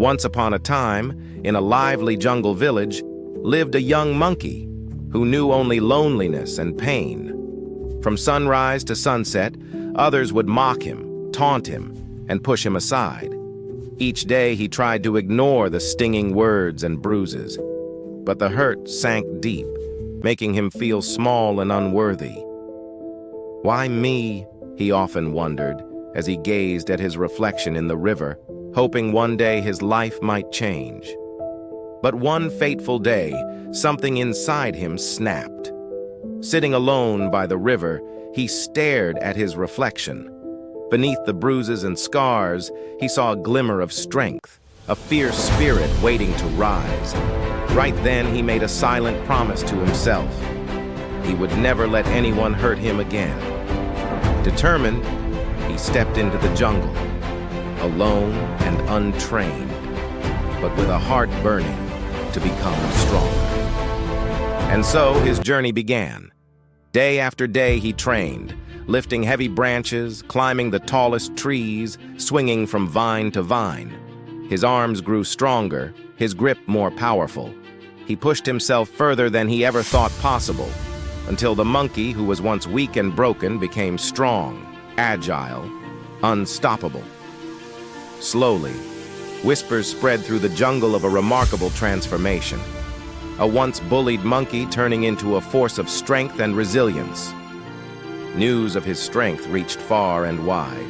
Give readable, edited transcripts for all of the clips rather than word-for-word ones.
Once upon a time, in a lively jungle village, lived a young monkey who knew only loneliness and pain. From sunrise to sunset, others would mock him, taunt him, and push him aside. Each day he tried to ignore the stinging words and bruises, but the hurt sank deep, making him feel small and unworthy. Why me? He often wondered as he gazed at his reflection in the river, hoping one day his life might change. But one fateful day, something inside him snapped. Sitting alone by the river, he stared at his reflection. Beneath the bruises and scars, he saw a glimmer of strength, a fierce spirit waiting to rise. Right then, he made a silent promise to himself. He would never let anyone hurt him again. Determined, he stepped into the jungle, alone and untrained, but with a heart burning to become stronger. And so his journey began. Day after day he trained, lifting heavy branches, climbing the tallest trees, swinging from vine to vine. His arms grew stronger, his grip more powerful. He pushed himself further than he ever thought possible, until the monkey, who was once weak and broken, became strong, agile, unstoppable. Slowly, whispers spread through the jungle of a remarkable transformation. A once bullied monkey turning into a force of strength and resilience. News of his strength reached far and wide.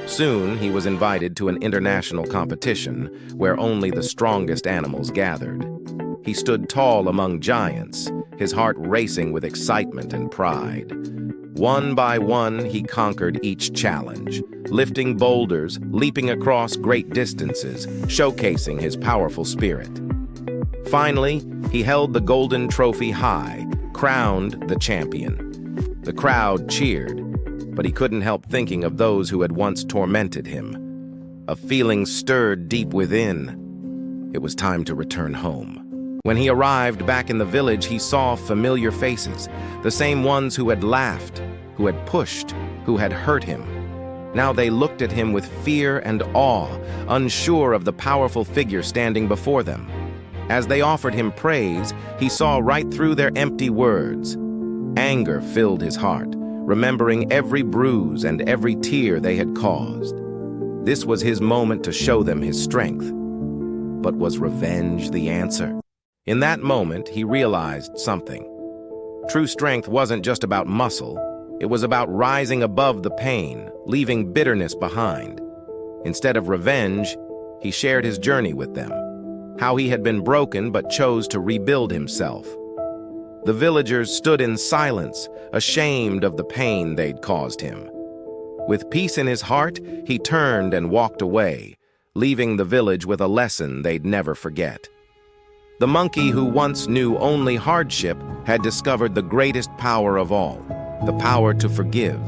Soon, he was invited to an international competition where only the strongest animals gathered. He stood tall among giants, his heart racing with excitement and pride. One by one, he conquered each challenge, lifting boulders, leaping across great distances, showcasing his powerful spirit. Finally, he held the golden trophy high, crowned the champion. The crowd cheered, but he couldn't help thinking of those who had once tormented him. A feeling stirred deep within. It was time to return home. When he arrived back in the village, he saw familiar faces, the same ones who had laughed, who had pushed, who had hurt him. Now they looked at him with fear and awe, unsure of the powerful figure standing before them. As they offered him praise, he saw right through their empty words. Anger filled his heart, remembering every bruise and every tear they had caused. This was his moment to show them his strength. But was revenge the answer? In that moment, he realized something. True strength wasn't just about muscle. It was about rising above the pain, leaving bitterness behind. Instead of revenge, he shared his journey with them. How he had been broken but chose to rebuild himself. The villagers stood in silence, ashamed of the pain they'd caused him. With peace in his heart, he turned and walked away, leaving the village with a lesson they'd never forget. The monkey who once knew only hardship had discovered the greatest power of all, the power to forgive.